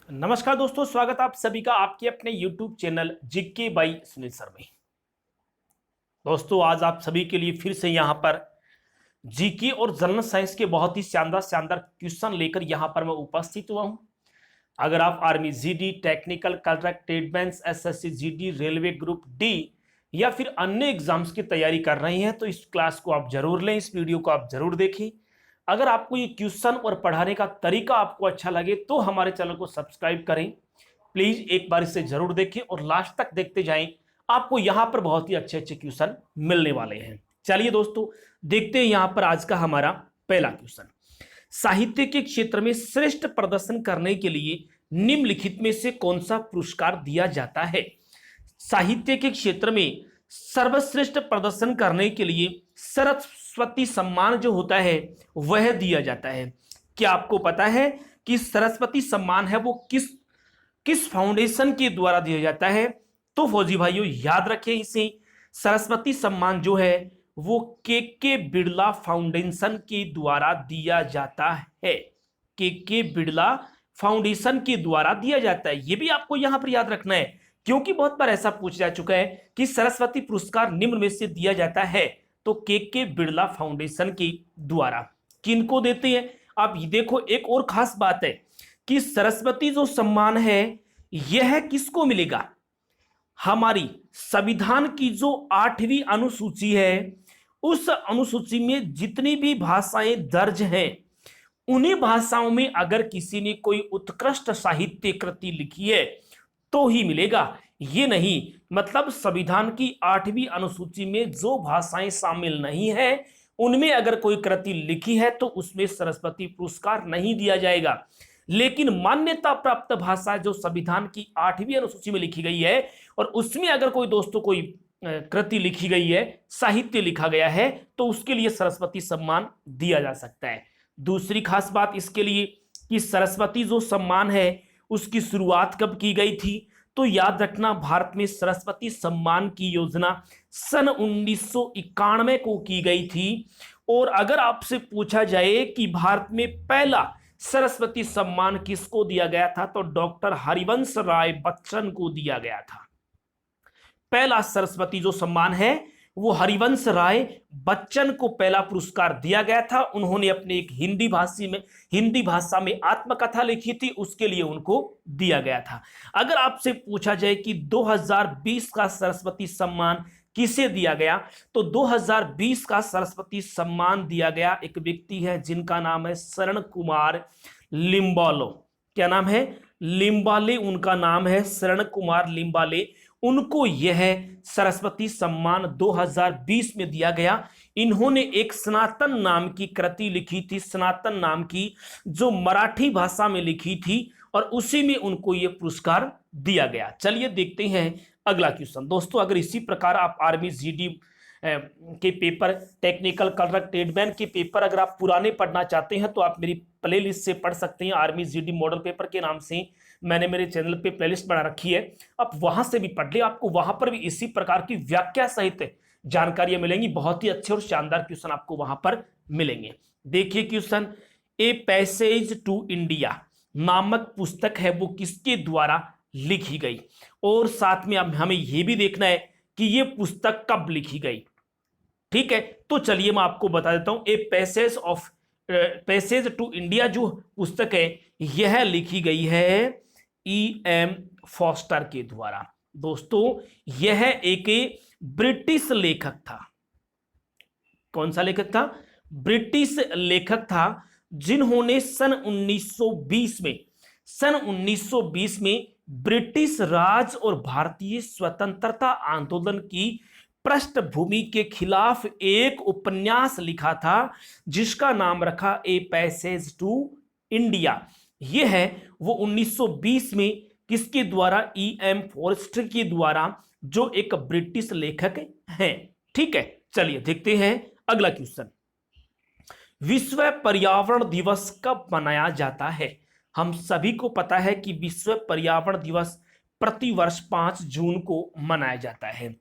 नमस्कार दोस्तों, स्वागत आप सभी का आपके अपने YouTube channel GK by Sunil sir में। दोस्तों, आज आप सभी के लिए फिर से यहाँ पर जीके और जनरल साइंस के बहुत ही शानदार शानदार क्वेश्चन लेकर यहाँ पर मैं उपस्थित हुआ हूँ। अगर आप army GD, technical contract, tradesman, SSC GD, railway group D या फिर अन्य एग्जाम्स की तैयारी कर रहे हैं तो इस क्लास को आप जरूर लें, इस वीडियो को आप जरूर देखें। अगर आपको ये क्वेश्चन और पढ़ाने का तरीका आपको अच्छा लगे तो हमारे चैनल को सब्सक्राइब करें। प्लीज एक बार इसे जरूर देखें और लास्ट तक देखते जाएं, आपको यहां पर बहुत ही अच्छे अच्छे क्वेश्चन मिलने वाले हैं। चलिए दोस्तों, देखते हैं यहां पर आज का हमारा पहला क्वेश्चन। साहित्य के क्षेत्र में श्रेष्ठ प्रदर्शन करने के लिए निम्नलिखित में से कौन सा पुरस्कार दिया जाता है? साहित्य के क्षेत्र में सर्वश्रेष्ठ प्रदर्शन करने के लिए सरस्वती सम्मान जो होता है वह दिया जाता है। क्या आपको पता है कि सरस्वती सम्मान है वो किस किस फाउंडेशन के द्वारा दिया जाता है? तो फौजी भाइयों याद रखें इसे, सरस्वती सम्मान जो है वो के बिड़ला फाउंडेशन के द्वारा दिया जाता है। के बिड़ला फाउंडेशन के द्वारा दिया जाता है, ये भी आपको यहां पर याद रखना है, क्योंकि बहुत बार ऐसा पूछा जा चुका है कि सरस्वती पुरस्कार निम्न में से दिया जाता है तो के बिड़ला फाउंडेशन के द्वारा। किनको देते हैं? आप ये देखो, एक और खास बात है कि सरस्वती जो सम्मान है यह किसको मिलेगा? हमारी संविधान की जो 8वीं अनुसूची है उस अनुसूची में जितनी भी भाषाएं दर्ज हैं उन्हीं भाषाओं में अगर किसी ने कोई उत्कृष्ट साहित्य कृति लिखी है तो ही मिलेगा। ये नहीं मतलब संविधान की 8वीं अनुसूची में जो भाषाएं शामिल नहीं है उनमें अगर कोई कृति लिखी है तो उसमें सरस्वती पुरस्कार नहीं दिया जाएगा। लेकिन मान्यता प्राप्त भाषा जो संविधान की 8वीं अनुसूची में लिखी गई है और उसमें अगर कोई दोस्तों कोई कृति लिखी गई है, साहित्य लिखा गया है, तो उसके लिए सरस्वती सम्मान दिया जा सकता है। दूसरी खास बात इसके लिए कि सरस्वती जो सम्मान है उसकी शुरुआत कब की गई थी? तो याद रखना, भारत में सरस्वती सम्मान की योजना सन 1991 को की गई थी। और अगर आपसे पूछा जाए कि भारत में पहला सरस्वती सम्मान किसको दिया गया था तो डॉक्टर हरिवंश राय बच्चन को दिया गया था। पहला सरस्वती जो सम्मान है वो हरिवंश राय बच्चन को पहला पुरस्कार दिया गया था। उन्होंने अपने एक हिंदी भाषा में आत्मकथा लिखी थी, उसके लिए उनको दिया गया था। अगर आपसे पूछा जाए कि 2020 का सरस्वती सम्मान किसे दिया गया तो 2020 का सरस्वती सम्मान दिया गया एक व्यक्ति है जिनका नाम है शरण कुमार लिम्बालो। क्या नाम है? लिम्बाले उनका नाम है, शरण कुमार लिम्बाले। उनको यह सरस्वती सम्मान 2020 में दिया गया। इन्होंने एक सनातन नाम की कृति लिखी थी, सनातन नाम की, जो मराठी भाषा में लिखी थी और उसी में उनको यह पुरस्कार दिया गया। चलिए देखते हैं अगला क्वेश्चन। दोस्तों, अगर इसी प्रकार आप आर्मी जीडी के पेपर, टेक्निकल कॉन्ट्रैक्ट, ट्रेडमैन के पेपर अगर आप पुराने पढ़ना चाहते हैं तो आप मेरी प्लेलिस्ट से पढ़ सकते हैं। आर्मी जीडी मॉडल पेपर के नाम से मैंने मेरे चैनल पे प्लेलिस्ट बना रखी है, आप वहां से भी पढ़ ले। आपको वहां पर भी इसी प्रकार की व्याख्या सहित जानकारियां मिलेंगी, बहुत ही अच्छे और शानदार क्वेश्चन आपको वहां पर मिलेंगे। देखिए question, a passage to India नामक पुस्तक है वो किसके द्वारा लिखी गई? और साथ में अब हमें यह भी देखना है कि यह पुस्तक कब लिखी गई। ठीक है, तो चलिए मैं आपको बता देता हूं। ए पैसेज टू इंडिया जो पुस्तक है यह लिखी गई है E.M. फॉस्टर के द्वारा। दोस्तों, यह एक ब्रिटिश लेखक था। कौन सा लेखक था? ब्रिटिश लेखक था, जिन्होंने सन 1920 में ब्रिटिश राज और भारतीय स्वतंत्रता आंदोलन की पृष्ठभूमि के खिलाफ एक उपन्यास लिखा था जिसका नाम रखा ए पैसेज टू इंडिया। यह है वो 1920 में किसके द्वारा? E.M. फॉरेस्टर के द्वारा, जो एक ब्रिटिश लेखक हैं। ठीक है, चलिए देखते हैं अगला क्वेश्चन। विश्व पर्यावरण दिवस कब मनाया जाता है? हम सभी को पता है कि विश्व पर्यावरण दिवस प्रतिवर्ष 5 जून को मनाया जाता है।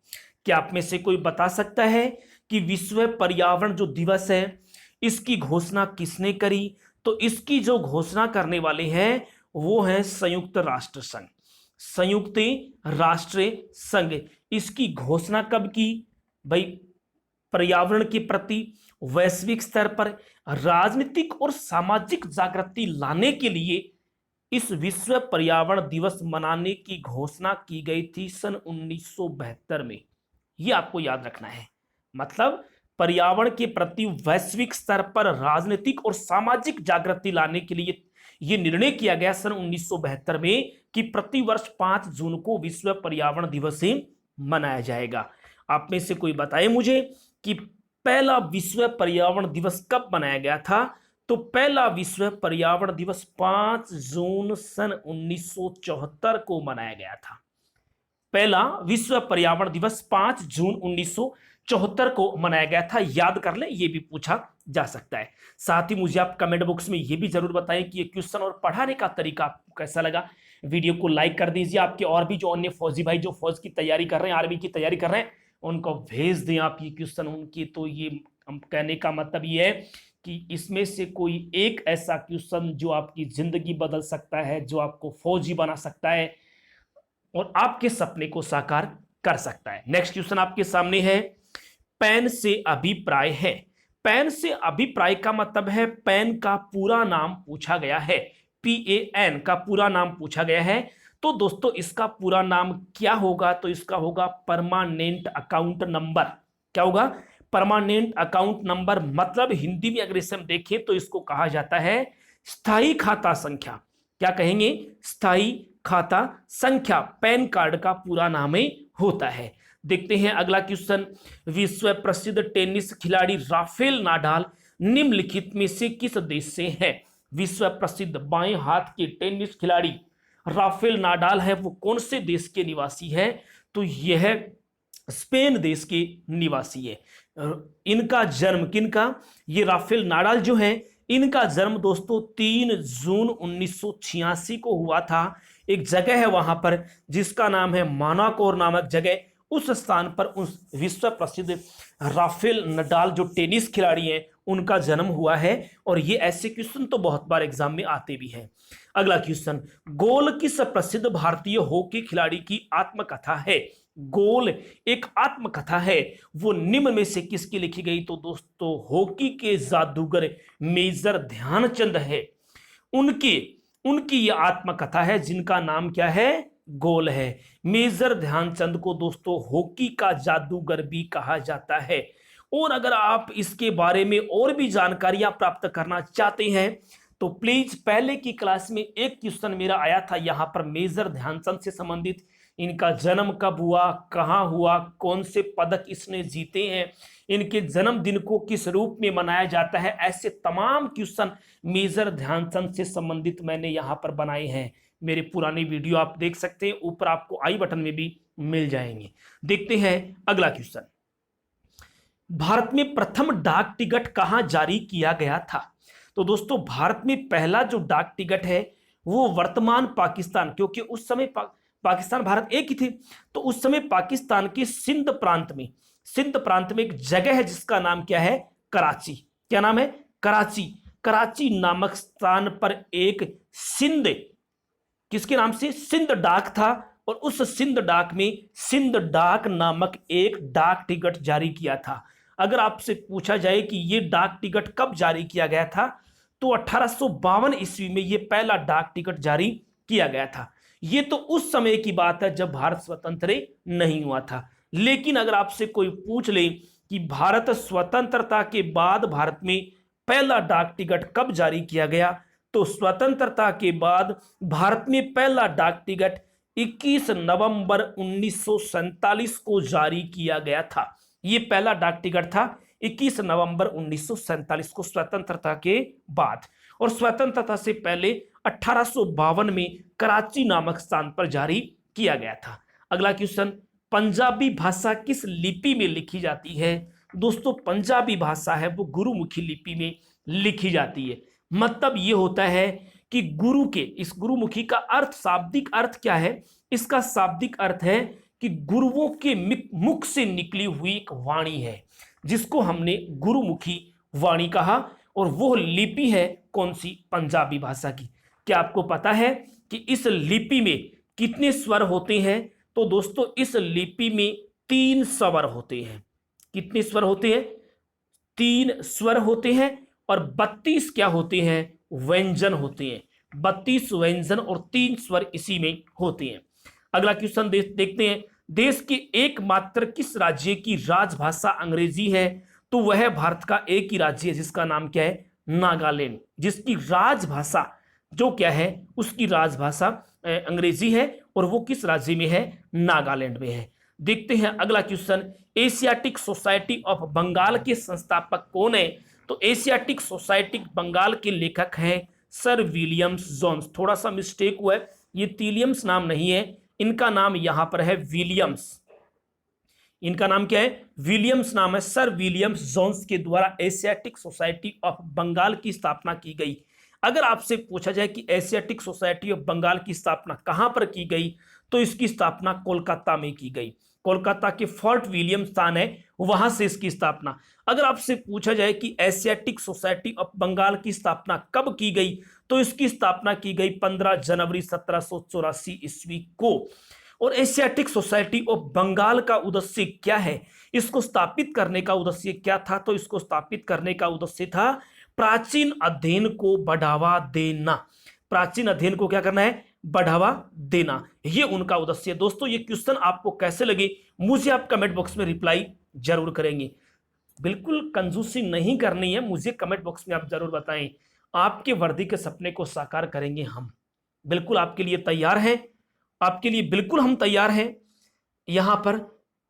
क्या आप में से कोई बता सकता है कि विश्व पर्यावरण जो दिवस है इसकी घोषणा किसने करी? तो इसकी जो घोषणा करने वाले हैं वो है संयुक्त राष्ट्र संघ। संयुक्त राष्ट्र संघ इसकी घोषणा कब की भाई? पर्यावरण के प्रति वैश्विक स्तर पर राजनीतिक और सामाजिक जागृति लाने के लिए इस विश्व पर्यावरण दिवस मनाने की घोषणा की गई थी सन 1972 में। यह आपको याद रखना है। मतलब पर्यावरण के प्रति वैश्विक स्तर पर राजनीतिक और सामाजिक जागृति लाने के लिए यह निर्णय किया गया सन 1972 में कि प्रतिवर्ष 5 जून को विश्व पर्यावरण दिवस मनाया जाएगा। आप में से कोई बताए मुझे कि पहला विश्व पर्यावरण दिवस कब मनाया गया था? तो पहला विश्व पर्यावरण दिवस 5 जून सन 1974 को मनाया गया था। पहला विश्व पर्यावरण दिवस 5 जून 1974 को मनाया गया था। याद कर ले, ये भी पूछा जा सकता है। साथ ही मुझे आप कमेंट बॉक्स में ये भी जरूर बताएं कि ये क्वेश्चन और पढ़ाने का तरीका आपको कैसा लगा। वीडियो को लाइक कर दीजिए। आपके और भी जो अन्य फौजी भाई जो फौज की तैयारी कर रहे हैं, आर्मी की तैयारी कर रहे हैं, उनको भेज दें आप ये क्वेश्चन उनकी। तो ये कहने का मतलब ये है कि इसमें से कोई एक ऐसा क्वेश्चन जो आपकी जिंदगी बदल सकता है, जो आपको फौजी बना सकता है और आपके सपने को साकार कर सकता है। नेक्स्ट क्वेश्चन आपके सामने है, पैन से अभिप्राय है। पैन से अभिप्राय का मतलब है पैन का पूरा नाम पूछा गया है। PAN का पूरा नाम पूछा गया है। तो दोस्तों इसका पूरा नाम क्या होगा? तो इसका होगा परमानेंट अकाउंट नंबर। क्या होगा? Permanent account number. मतलब हिंदी में अगर इसे हम देखें तो इसको कहा जाता है स्थायी खाता संख्या। क्या कहेंगे? स्थायी खाता संख्या पैन कार्ड का पूरा नाम ही होता है। देखते हैं अगला क्वेश्चन, विश्व प्रसिद्ध टेनिस खिलाड़ी राफेल नाडाल निम्नलिखित में से किस देश से है? विश्व प्रसिद्ध बाएं हाथ के टेनिस खिलाड़ी राफेल नाडाल है, वो कौन से देश के निवासी है? तो यह स्पेन देश के निवासी है। इनका जन्म किनका? ये राफेल नाडाल जो है, इनका जन्म दोस्तों 3 जून 1986 को हुआ था। एक जगह है वहां पर जिसका नाम है मोनाको नामक जगह। उस स्थान पर उस विश्व प्रसिद्ध राफेल नडाल जो टेनिस खिलाड़ी हैं उनका जन्म हुआ है। और ये ऐसे क्वेश्चन तो बहुत बार एग्जाम में आते भी हैं। अगला क्वेश्चन, गोल किस प्रसिद्ध भारतीय हॉकी खिलाड़ी की आत्मकथा है? गोल एक आत्मकथा है, वो निम्न में से किसकी लिखी गई? तो दोस्तों हॉकी के जादूगर मेजर ध्यानचंद है, उनकी यह आत्मकथा है जिनका नाम क्या है? गोल है। मेजर ध्यानचंद को दोस्तों हॉकी का जादूगर भी कहा जाता है। और अगर आप इसके बारे में और भी जानकारियां प्राप्त करना चाहते हैं तो प्लीज पहले की क्लास में एक क्वेश्चन मेरा आया था यहां पर मेजर ध्यानचंद से संबंधित। इनका जन्म कब हुआ, कहां हुआ, कौन से पदक इसने जीते हैं, इनके जन्मदिन को किस रूप में मनाया जाता है, ऐसे तमाम क्वेश्चन मेजर ध्यानचंद से संबंधित मैंने यहां पर बनाए हैं। मेरे पुराने वीडियो आप देख सकते हैं, ऊपर आपको आई बटन में भी मिल जाएंगे। देखते हैं अगला क्वेश्चन, भारत में प्रथम डाक टिकट कहां जारी किया गया था? तो दोस्तों भारत में पहला जो डाक टिकट है वो वर्तमान पाकिस्तान, क्योंकि उस समय पाकिस्तान भारत एक ही थे, तो उस समय पाकिस्तान के सिंध प्रांत में एक जगह है जिसका नाम क्या है? कराची। क्या नाम है? कराची नामक स्थान पर एक सिंध, किसके नाम से? सिंध डाक था। और उस सिंध डाक में सिंध डाक नामक एक डाक टिकट जारी किया था। अगर आपसे पूछा जाए कि यह डाक टिकट कब जारी किया गया था तो 1852 ईस्वी में यह पहला डाक टिकट जारी किया गया था। यह तो उस समय की बात है जब भारत स्वतंत्र नहीं हुआ था। लेकिन अगर आपसे कोई पूछ ले कि भारत स्वतंत्रता के बाद भारत में पहला डाक टिकट कब जारी किया गया, तो स्वतंत्रता के बाद भारत में पहला डाक टिकट 21 नवंबर 1947 को जारी किया गया था। यह पहला डाक टिकट था 21 नवंबर 1947 को, स्वतंत्रता के बाद। और स्वतंत्रता से पहले 1852 में कराची नामक स्थान पर जारी किया गया था। अगला क्वेश्चन, पंजाबी भाषा किस लिपि में लिखी जाती है? दोस्तों पंजाबी भाषा है वो गुरुमुखी लिपि में लिखी जाती है। मतलब ये होता है कि गुरु के, इस गुरुमुखी का अर्थ, शाब्दिक अर्थ क्या है? इसका शाब्दिक अर्थ है कि गुरुओं के मुख से निकली हुई एक वाणी है जिसको हमने गुरुमुखी वाणी कहा। और वो लिपि है कौन सी? पंजाबी भाषा की। क्या आपको पता है कि इस लिपि में कितने स्वर होते हैं? तो दोस्तों इस लिपि में 3 स्वर होते हैं। कितने स्वर होते हैं? 3 स्वर होते हैं और 32 क्या होते हैं? व्यंजन होते हैं। 32 व्यंजन और 3 स्वर इसी में होते हैं। अगला क्वेश्चन देखते हैं। देश के एकमात्र किस राज्य की राजभाषा अंग्रेजी है? तो वह भारत का एक ही राज्य है जिसका नाम क्या है? नागालैंड। जिसकी राजभाषा जो क्या है, उसकी राजभाषा अंग्रेजी है और वो किस राज्य में है? नागालैंड में है। देखते हैं अगला question. Asiatic Society of Bengal के संस्थापक कौन है? तो एशियाटिक सोसाइटी बंगाल के लेखक हैं सर विलियम्स जोन्स। थोड़ा सा मिस्टेक हुआ है, ये तिलियम्स नाम नहीं है, इनका नाम यहां पर है विलियम्स। इनका नाम क्या है? विलियम्स नाम है। सर विलियम्स जोन्स के द्वारा एशियाटिक सोसाइटी ऑफ बंगाल की स्थापना की गई। अगर आपसे पूछा जाए कि एशियाटिक सोसाइटी ऑफ बंगाल की स्थापना कहां पर की गई, तो इसकी स्थापना कोलकाता में की गई। कोलकाता के फोर्ट विलियम स्थान है, वहां से इसकी स्थापना। अगर आपसे पूछा जाए कि एशियाटिक सोसाइटी ऑफ बंगाल की स्थापना कब की गई, तो इसकी स्थापना की गई 15 जनवरी 1784 ईस्वी को। और एशियाटिक सोसाइटी ऑफ बंगाल का उद्देश्य क्या है? इसको स्थापित करने का उद्देश्य क्या था? तो इसको स्थापित करने का उद्देश्य था प्राचीन अध्ययन को बढ़ावा देना। प्राचीन अध्ययन को क्या करना है? बढ़ावा देना, ये उनका उद्देश्य है। दोस्तों ये क्वेश्चन आपको कैसे लगे, मुझे आप कमेंट बॉक्स में रिप्लाई जरूर करेंगे। बिल्कुल कंजूसी नहीं करनी है, मुझे कमेंट बॉक्स में आप जरूर बताएं। आपके वर्दी के सपने को साकार करेंगे हम, बिल्कुल आपके लिए तैयार हैं। आपके लिए बिल्कुल हम तैयार हैं। यहां पर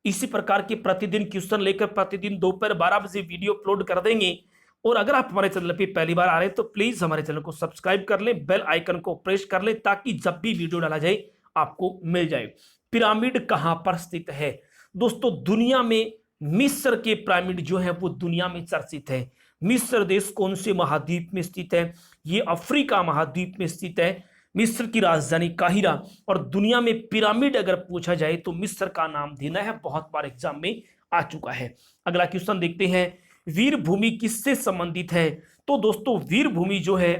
इसी प्रकार के प्रतिदिन क्वेश्चन लेकर प्रतिदिन दोपहर 12 बजे वीडियो अपलोड कर देंगे। और अगर आप हमारे चैनल पे पहली बार आ रहे हैं तो प्लीज हमारे चैनल को सब्सक्राइब कर लें, बेल आइकन को प्रेस कर लें, ताकि जब भी वीडियो डाला जाए आपको मिल जाए। पिरामिड कहां पर स्थित है? दोस्तों दुनिया में मिस्र के पिरामिड जो है वो दुनिया में चर्चित है। मिस्र देश कौन से महाद्वीप में स्थित है? ये अफ्रीका महाद्वीप में स्थित है। मिस्र की राजधानी काहिरा। और दुनिया में पिरामिड अगर पूछा जाए तो मिस्र का नाम देना है, बहुत बार एग्जाम में आ चुका है। अगला क्वेश्चन देखते हैं। वीर भूमि किससे संबंधित है? तो दोस्तों वीर भूमि जो है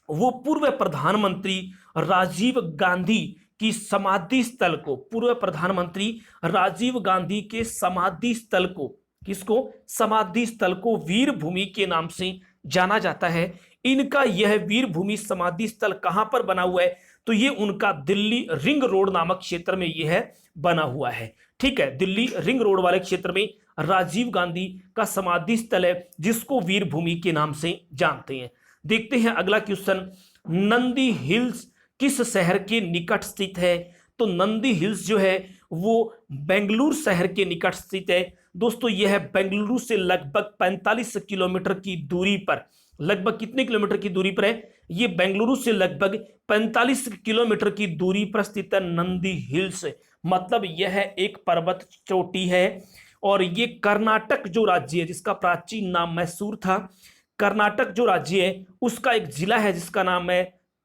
वो पूर्व प्रधानमंत्री राजीव गांधी की समाधि स्थल को, पूर्व प्रधानमंत्री राजीव गांधी के समाधि स्थल को, किसको? समाधि स्थल को वीर भूमि के नाम से जाना जाता है। इनका यह वीर भूमि समाधि स्थल कहां पर बना हुआ है? तो ये उनका दिल्ली रिंग रोड नामक क्षेत्र में यह है बना हुआ है। ठीक है, दिल्ली रिंग रोड वाले क्षेत्र में राजीव गांधी का समाधि स्थल है, जिसको वीर भूमि के नाम से जानते हैं। देखते हैं अगला क्वेश्चन। नंदी हिल्स किस शहर के निकट स्थित है? तो नंदी हिल्स जो है वो बेंगलुरु शहर के निकट स्थित है। दोस्तों यह बेंगलुरु से लगभग 45 किलोमीटर की दूरी पर, लगभग कितने किलोमीटर की दूरी पर है? ये बेंगलुरु से लगभग 45 किलोमीटर की दूरी पर स्थित है नंदी हिल्स। मतलब यह एक पर्वत चोटी है। और ये कर्नाटक जो राज्य है, जिसका प्राचीन नाम मैसूर था, कर्नाटक जो राज्य है उसका एक जिला है जिसका नाम है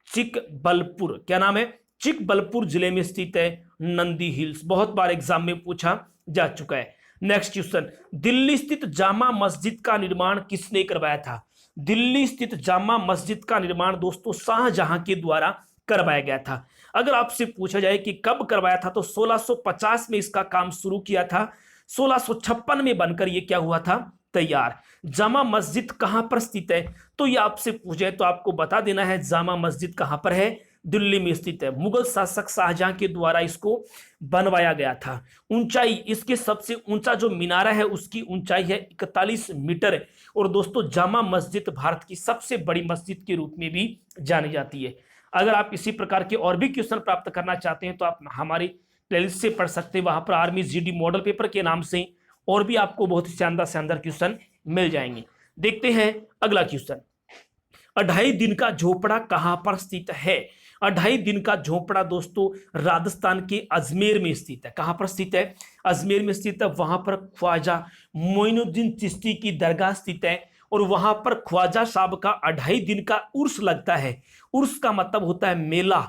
चिकबलपुर। क्या नाम है? चिकबलपुर जिले में स्थित है नंदी हिल्स। बहुत बार एग्जाम में पूछा जा चुका है। Next question. दिल्ली स्थित जामा मस्जिद का निर्माण किसने करवाया था? दिल्ली स्थित जामा मस्जिद का निर्माण दोस्तों शाहजहां के द्वारा करवाया गया था। अगर आपसे पूछा जाए कि कब करवाया था, तो 1650 में इसका काम शुरू किया था। 1656 में बनकर ये क्या हुआ था? तैयार। जामा मस्जिद कहां पर स्थित है? तो ये आपसे पूछे तो आपको बता देना है जामा मस्जिद कहां पर है? दिल्ली में स्थित है। मुगल शासक शाहजहां के द्वारा इसको बनवाया गया था। ऊंचाई, इसके सबसे ऊंचा जो मिनारा है उसकी ऊंचाई है 41 मीटर। और दोस्तों जामा मस्जिद भारत की सबसे बड़ी मस्जिद के रूप में भी जानी जाती है। अगर आप इसी प्रकार के और भी क्वेश्चन प्राप्त करना चाहते हैं तो आप हमारी प्लेलिस्ट से पढ़ सकते हैं। वहां पर आर्मी जीडी मॉडल पेपर के नाम से और भी आपको बहुत ही शानदार शानदार क्वेश्चन मिल जाएंगे। देखते हैं अगला क्वेश्चन। 2.5 दिन का झोपड़ा कहां पर स्थित है? 2.5 दिन का झोपड़ा दोस्तों राजस्थान के अजमेर में स्थित है। कहां पर स्थित है? अजमेर में स्थित है। वहां पर ख्वाजा मोइनुद्दीन चिश्ती की दरगाह स्थित है। और वहां पर ख्वाजा साहब का 2.5 दिन का उर्स लगता है। उर्स का मतलब होता है मेला।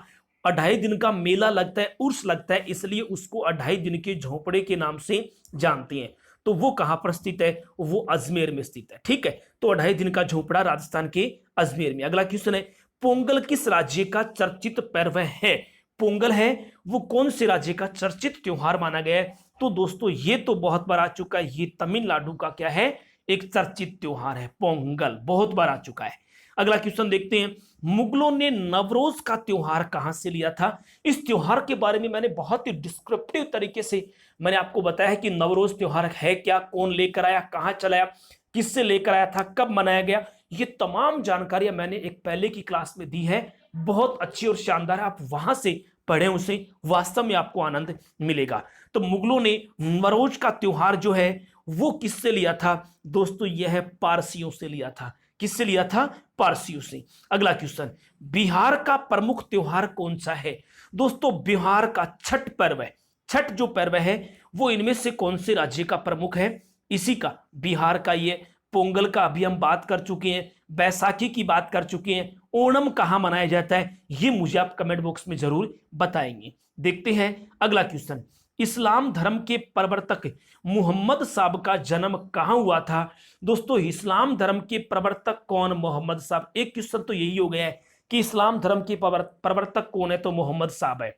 2.5 दिन का मेला लगता है, उर्स लगता है, इसलिए उसको 2.5 दिन के झोपड़े के नाम से जानते हैं। तो वो कहां पर स्थित है? वो अजमेर में स्थित है। ठीक है, तो 2.5 दिन का झोपड़ा राजस्थान के अजमेर में। अगला क्वेश्चन है। पोंगल किस राज्य का चर्चित पर्व है? पोंगल है वो कौन से राज्य का चर्चित त्योहार माना गया है? तो दोस्तों ये तो बहुत बार आ चुका है, ये तमिलनाडु का क्या है, एक चर्चित त्योहार है पोंगल, बहुत बार आ चुका है। अगला क्वेश्चन देखते हैं, मुगलों ने नवरोज का त्योहार कहां से लिया था? इस त्योहार के बारे में मैंने बहुत ही डिस्क्रिप्टिव तरीके से मैंने आपको बताया है कि नवरोज त्योहार है क्या, कौन लेकर आया, कहां चलाया, किससे लेकर आया था, कब मनाया गया, ये तमाम जानकारियां मैंने एक पहले की क्लास में दी है, बहुत अच्छी और शानदार है, आप वहां से पढ़ें उसे, वास्तव में आपको आनंद मिलेगा। तो मुगलों ने नवरोज का त्योहार जो है वो किससे लिया था? दोस्तों यह है पारसियों से लिया था। किससे लिया था? पारसियों से। अगला क्वेश्चन, बिहार का प्रमुख त्योहार कौन सा है? दोस्तों बिहार का छठ पर्व है। छठ जो पर्व है वो इनमें से कौन से राज्य का प्रमुख है? इसी का, बिहार का। ये पोंगल का अभी हम बात कर चुके हैं, बैसाखी की बात कर चुके हैं, ओणम कहां मनाया जाता है, ये मुझे आप कमेंट बॉक्स में जरूर बताएंगे। देखते हैं अगला क्वेश्चन, इस्लाम धर्म के प्रवर्तक मोहम्मद साहब का जन्म कहां हुआ था? दोस्तों इस्लाम धर्म के प्रवर्तक कौन? मोहम्मद साहब। एक क्वेश्चन तो यही हो गया है कि इस्लाम धर्म के प्रवर्तक कौन है, तो मोहम्मद साहब है।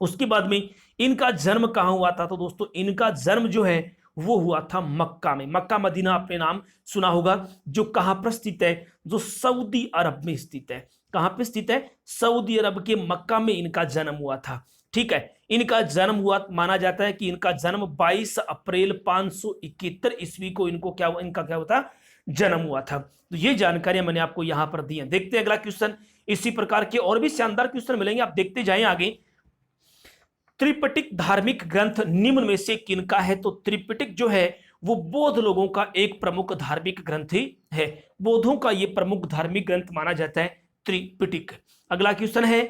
उसके बाद में इनका जन्म कहां हुआ था? तो दोस्तों इनका जन्म जो है वो हुआ था मक्का में। मक्का मदीना आपने नाम सुना होगा, जो कहां पर स्थित है? जो सऊदी अरब में स्थित है। कहां पर स्थित है? सऊदी अरब के मक्का में इनका जन्म हुआ था। ठीक है, इनका जन्म हुआ, माना जाता है कि इनका जन्म 22 अप्रैल 571 ईस्वी को इनको क्या हुआ, इनका क्या होता, जन्म हुआ था। तो ये जानकारियां मैंने आपको यहां पर दी हैं। देखते हैं अगला क्वेश्चन, इसी प्रकार के और भी शानदार क्वेश्चन मिलेंगे, आप देखते जाएं आगे। त्रिपिटक धार्मिक ग्रंथ निम्न में से किनका है? तो त्रिपिटक जो है वो बौद्ध लोगों का एक प्रमुख धार्मिक ग्रंथ है। बौद्धों का ये प्रमुख धार्मिक ग्रंथ माना जाता है त्रिपिटक। अगला क्वेश्चन है,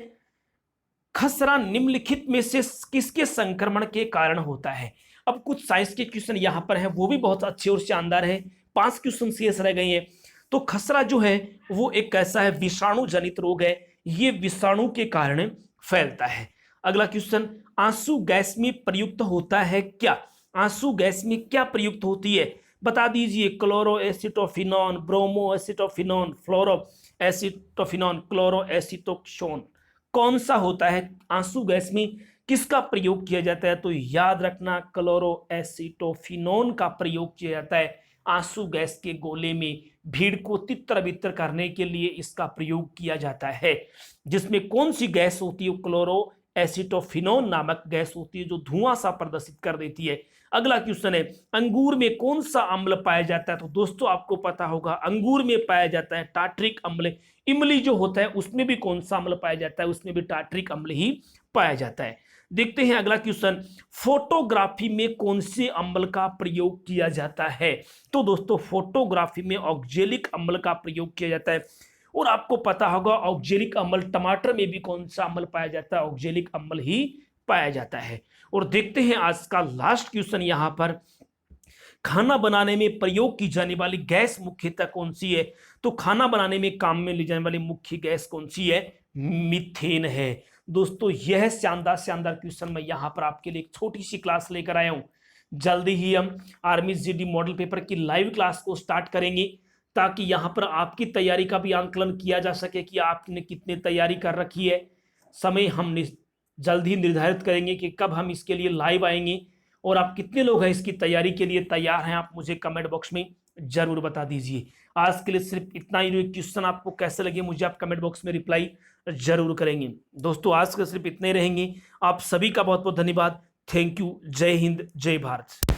खसरा निम्नलिखित में से किसके संक्रमण के कारण होता है? अब कुछ साइंस के क्वेश्चन यहां पर हैं, वो भी बहुत अच्छे और शानदार हैं। 5 क्वेश्चन शेष रह गए हैं। तो खसरा जो है वो एक ऐसा है विषाणु जनित रोग है, ये विषाणु के कारण फैलता है। अगला क्वेश्चन, आंसू गैस में प्रयुक्त होता है क्या? आंसू गैस में क्या प्रयुक्त होती है? बता दीजिए। क्लोरो एसिटोफिनॉन, ब्रोमो एसिटोफिनॉन, फ्लोरो एसिटोफिनॉन, क्लोरो एसिटोक्सोन, कौन सा होता है आंसू गैस में, किसका प्रयोग किया जाता है? तो याद रखना क्लोरो एसिटोफिनोन का प्रयोग किया जाता है आंसू गैस के गोले में। भीड़ को तितर बितर करने के लिए इसका प्रयोग किया जाता है। जिसमें कौन सी गैस होती है? क्लोरो एसिटोफिनोन नामक गैस होती है, जो धुआं सा प्रदर्शित कर देती है। अगला क्वेश्चन है, अंगूर में कौन सा अम्ल पाया जाता है? तो दोस्तों आपको पता होगा अंगूर में पाया जाता है टार्ट्रिक अम्ल। इमली जो होता है उसमें भी कौन सा अम्ल पाया जाता है? उसमें भी टार्ट्रिक अम्ल ही पाया जाता है। देखते हैं अगला क्वेश्चन, फोटोग्राफी में कौन से अम्ल का प्रयोग किया जाता है? तो दोस्तों फोटोग्राफी में ऑक्जेलिक अम्ल का प्रयोग किया जाता है। और आपको पता होगा ऑक्जेलिक अम्ल, टमाटर में भी कौन सा अम्ल पाया जाता है? ऑक्जेलिक अम्ल ही पाया जाता है। और देखते हैं आज का लास्ट क्वेश्चन यहां पर, खाना बनाने में प्रयोग की जाने वाली गैस मुख्यतः कौन सी है? तो खाना बनाने में काम में ली जाने वाली मुख्य गैस कौन सी है? मीथेन है। दोस्तों यह शानदार शानदार क्वेश्चन मैं यहां पर आपके लिए एक छोटी सी क्लास लेकर आया हूं। जल्दी ही हम आर्मी जीडी मॉडल पेपर की लाइव क्लास को स्टार्ट करेंगे, ताकि यहां पर आपकी तैयारी का भी आंकलन किया जा सके कि आपने कितनी तैयारी कर रखी है। समय हम जल्द ही निर्धारित करेंगे कि कब हम इसके लिए लाइव आएंगे, और आप कितने लोग हैं इसकी तैयारी के लिए तैयार हैं, आप मुझे कमेंट बॉक्स में जरूर बता दीजिए। आज के लिए सिर्फ इतना ही। क्वेश्चन आपको कैसे लगे मुझे आप कमेंट बॉक्स में रिप्लाई जरूर करेंगे। दोस्तों आज के सिर्फ इतने रहेंगे। आप सभी का बहुत बहुत धन्यवाद। Thank you. जय हिंद, जय भारत।